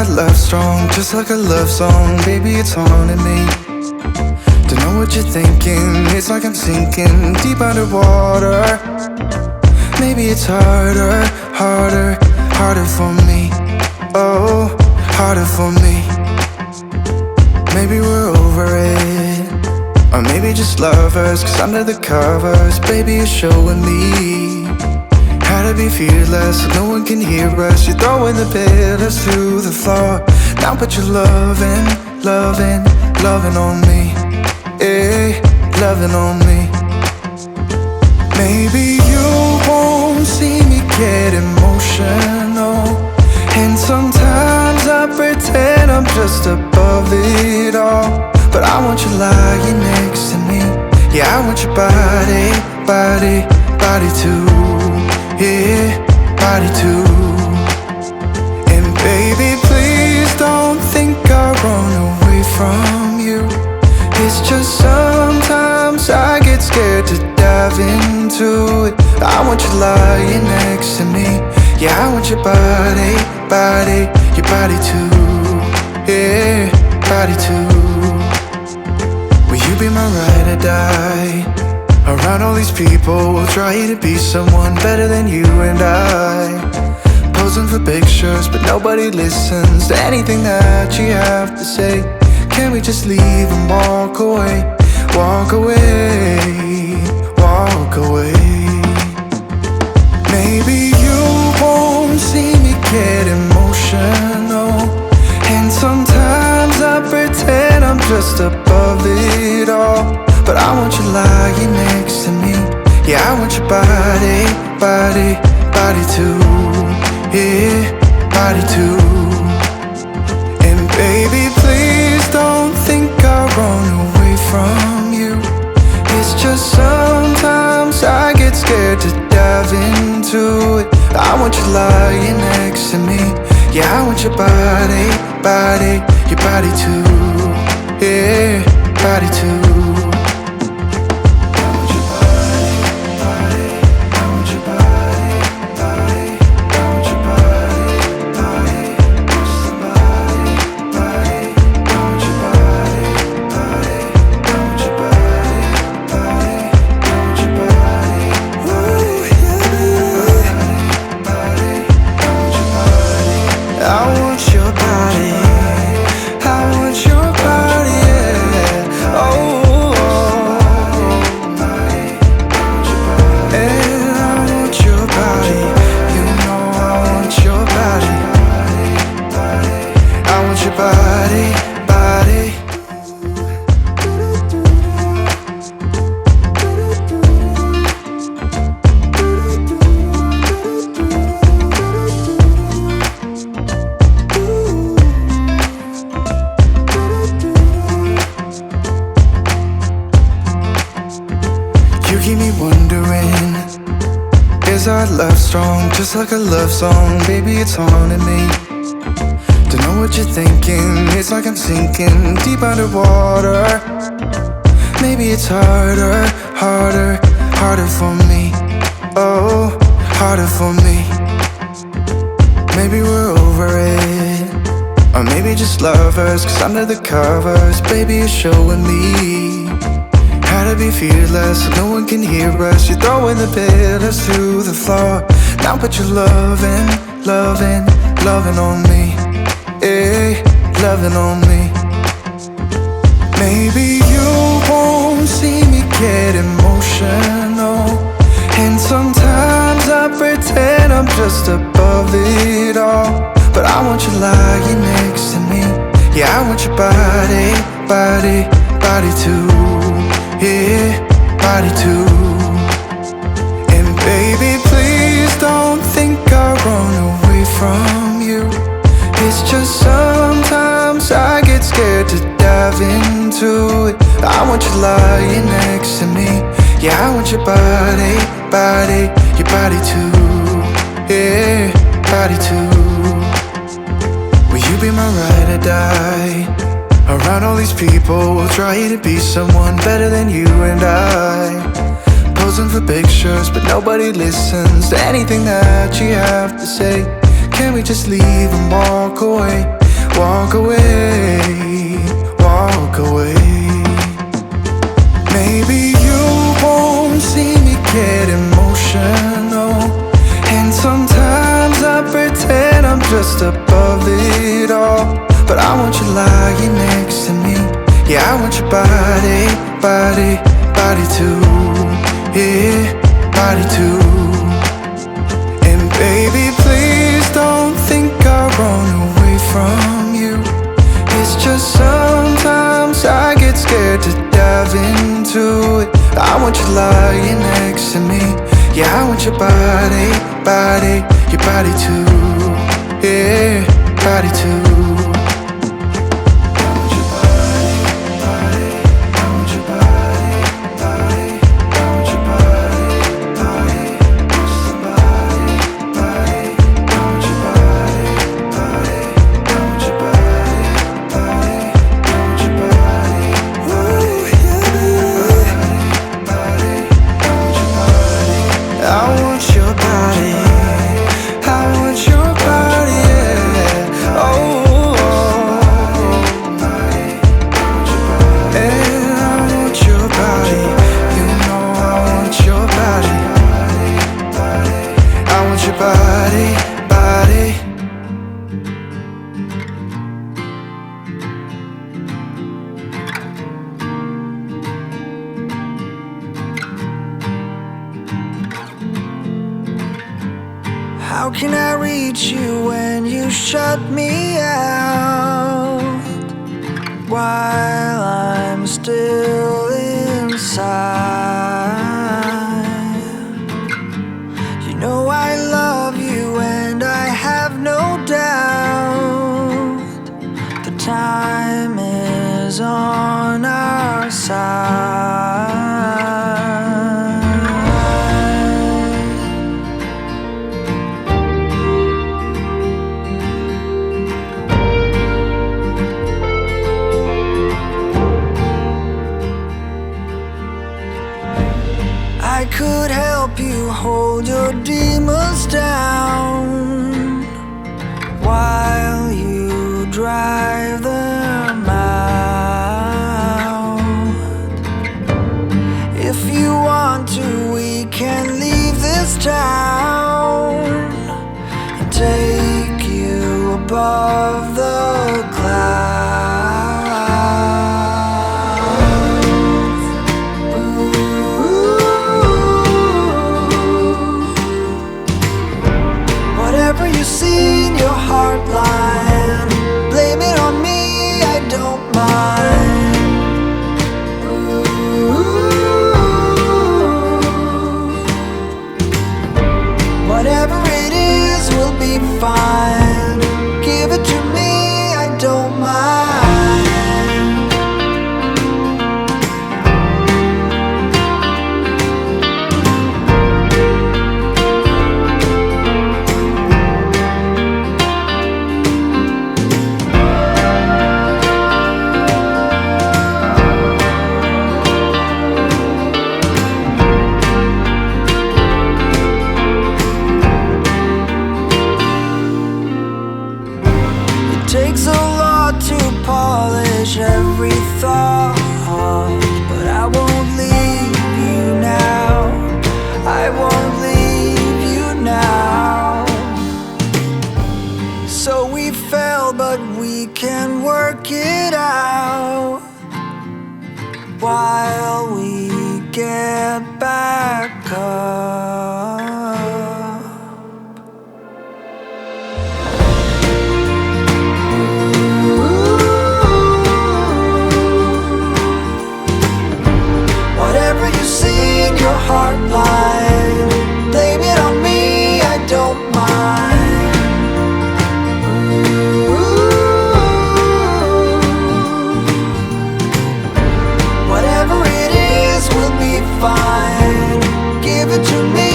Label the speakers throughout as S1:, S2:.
S1: our love strong, just like a love song? Baby, it's haunting me. Don't know what you're thinking, it's like I'm sinking deep underwater. Maybe it's harder, harder, harder for me. Oh, harder for me. Maybe we're over it, or maybe just lovers, cause under the covers, baby, you're showing me how to be fearless, so no one can hear us. You're throwing the pillars through the floor. Now put your loving, loving, loving on me. Eh, loving on me. Maybe you won't see me get emotional, and sometimes I pretend I'm just above it all. But I want you lying next to me. Yeah, I want your body, body, body too. Yeah, body too. And baby, please don't think I run away from you. It's just sometimes I get scared to dive into it. I want you lying next to me. Yeah, I want your body, body, your body too. Yeah, body too. Will you be my ride or die? Around all these people, we'll try to be someone better than you and I. Posing for pictures, but nobody listens to anything that you have to say. Can we just leave and walk away? Walk away, walk away. Maybe you won't see me get emotional, and sometimes I pretend I'm just above it all. But I want you lying next to me. Yeah, I want your body, body, body too. Yeah, body too. And baby, please don't think I run away from you. It's just sometimes I get scared to dive into it. I want you lying next to me. Yeah, I want your body, body, your body too. Yeah, body too. You keep me wondering, is our love strong, just like a love song? Baby, it's haunting me. Don't know what you're thinking, it's like I'm sinking deep underwater. Maybe it's harder, harder, harder for me. Oh, harder for me. Maybe we're over it, or maybe just lovers, cause under the covers, baby, you're showing me how to be fearless, so no one can hear us. You're throwing the pillars through the floor. Now put your loving, loving, loving on me. Eh, loving on me. Maybe you won't see me get emotional, and sometimes I pretend I'm just above it all. But I want you lying next to me. Yeah, I want your body, body, body too. Yeah, body too. And baby, please don't think I run away from you. It's just sometimes I get scared to dive into it. I want you lying next to me. Yeah, I want your body, body, your body too. Yeah, body too. Will you be my ride or die? Around all these people, we'll try to be someone better than you and I. Posing for pictures, but nobody listens to anything that you have to say. Can we just leave and walk away? walk away, walk away. Maybe you won't see me get emotional, and sometimes I pretend I'm just above it all. But I want you lying next to me. Yeah, I want your body, body, body too. Yeah, body too. And baby, please don't think I run away from you. It's just sometimes I get scared to dive into it. I want you lying next to me. Yeah, I want your body, body, your body too. Yeah, body too. Body, body.
S2: How can I reach you when you shut me out? While I'm still inside, you know I love you and I have no doubt. The time is on our side. I could help you hold your demons down while you drive them out. If you want to, we can leave this town and take you above the clouds. Whatever you see in your heart line, blame it on me, I don't mind. Whatever it is will be fine. Give it to me, I don't mind. Takes a lot to polish every thought, but I won't leave you now. I won't leave you now. So we fell, but we can work it out while we get back up. Your heart line, blame it on me, I don't mind. Whatever it is will be fine. Give it to me.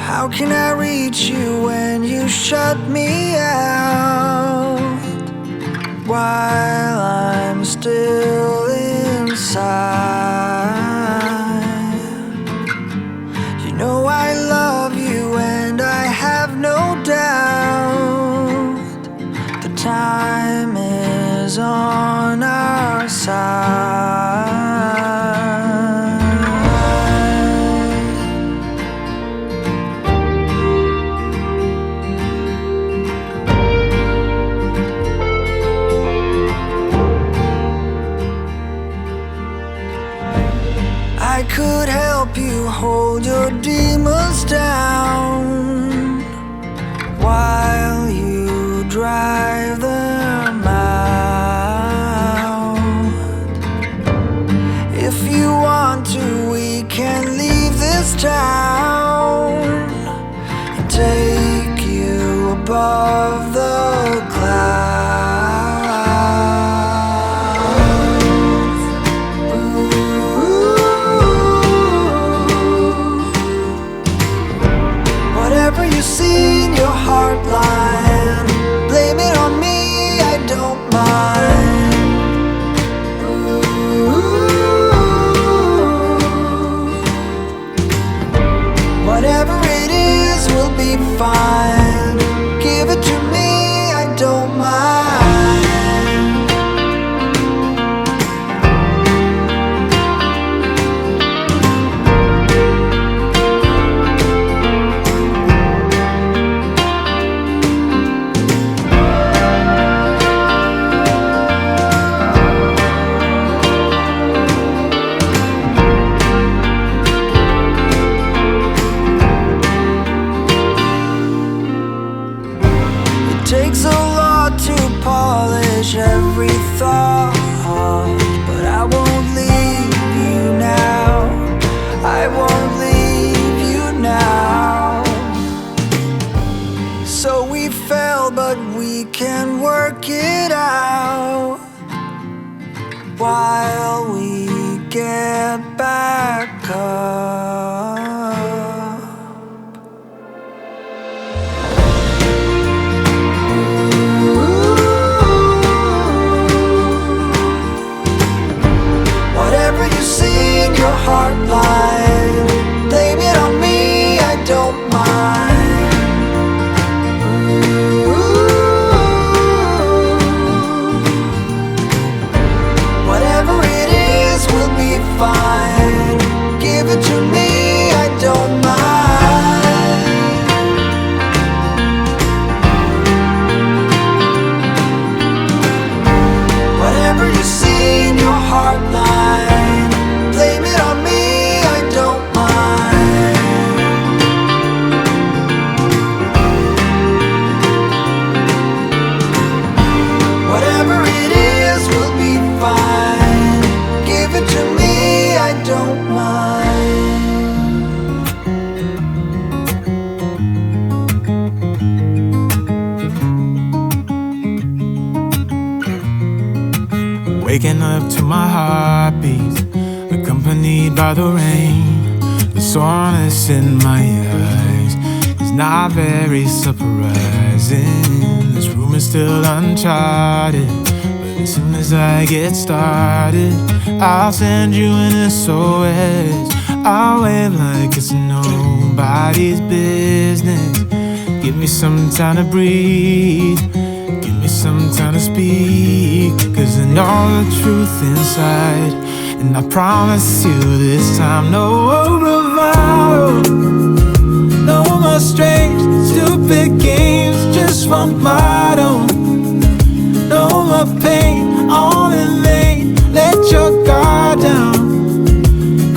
S2: How can I reach you when you shut me out? While I'm still inside, you know I love you and I have no doubt. The time is on our side. I could help you hold your demons down while you drive them out. If you want to, we can leave this town and take you above the clouds. Whatever you see in your heart line, blame it on me, I don't mind. Whatever it is will be fine. Give it to me, I don't mind. Takes a lot to polish every thought, but I won't leave you now. I won't leave you now. So we fell, but we can work it out while we get back up. Your heart line, blame it on me, I don't mind. Whatever it is will be fine. Give it to me, I don't mind. Whatever you see in your heart line, blame it on me, I don't mind. Whatever it is will be fine. Give it to me, I don't mind.
S3: Waking up to my heartbeat, accompanied by the rain. The soreness in my eyes is not very surprising. This room is still uncharted, but as soon as I get started, I'll send you an SOS. I'll wave like it's nobody's business. Give me some time to breathe, give me some time to speak, 'cause I know the truth inside. And I promise you this time, no bravado, no more strange, stupid games, just one motto. No more pain, all in vain, let your guard down.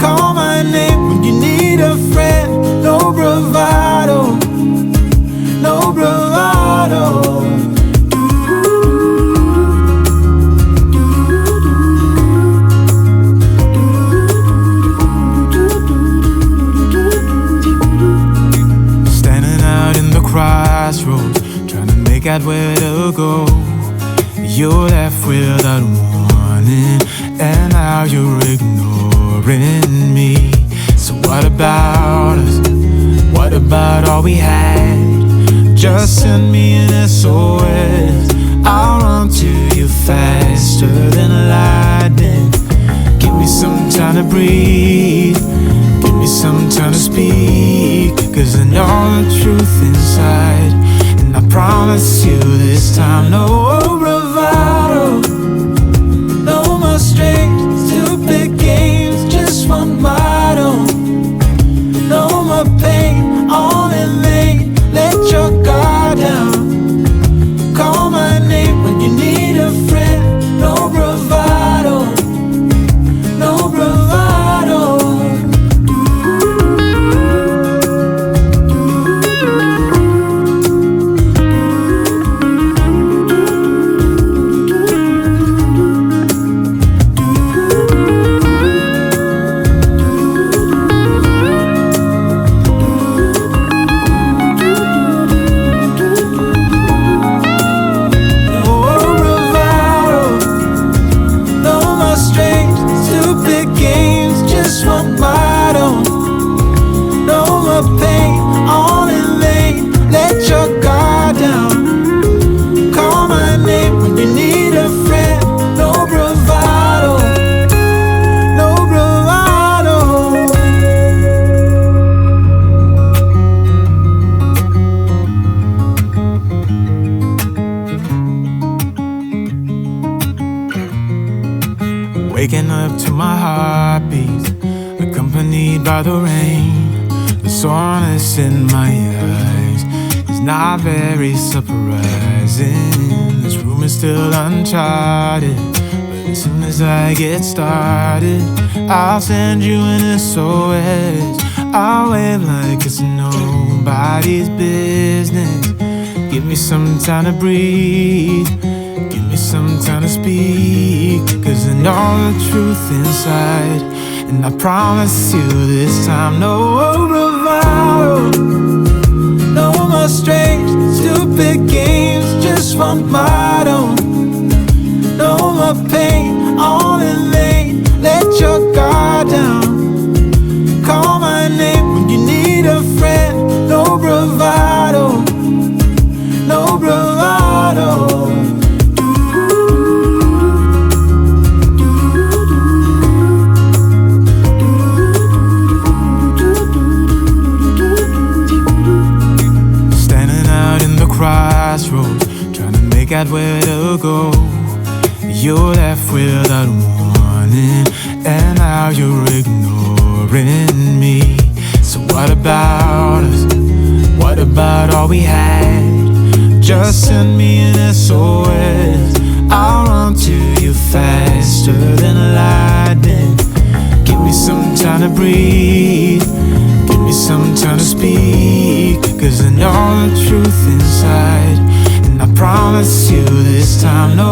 S3: Call my name when you need a friend. No bravado, no bravado. Crossroads, trying to make out where to go. You're left without warning, and now you're ignoring me. So what about us? What about all we had. Just send me an SOS. I'll run to you faster than lightning. Give me some time to breathe. Give me some time to speak. 'Cause I know the truth inside. And I promise you this time, no bravado, no more strength, stupid games, just one motto. No more pain, all in vain. Let your guard down. Call my name when you need a friend. No bravado, no bravado. Waking up to my heartbeat, accompanied by the rain. The soreness in my eyes is not very surprising. This room is still uncharted, but as soon as I get started, I'll send you an SOS. I'll wave like it's nobody's business. Give me some time to breathe. Give me some time to speak. 'Cause I know the truth inside. And I promise you this time, no bravado, no more strength, stupid games, just one motto. No more pain, all in vain. Let your guard down. Call my name when you need a friend. No bravado, no bravado. Crossroads, trying to make out where to go. You're left without warning, and now you're ignoring me. So what about us? What about all we had? Just send me an SOS. I'll run to you faster than lightning. Give me some time to breathe. Give me some time to speak. 'Cause I know the truth inside. And I promise you this time, no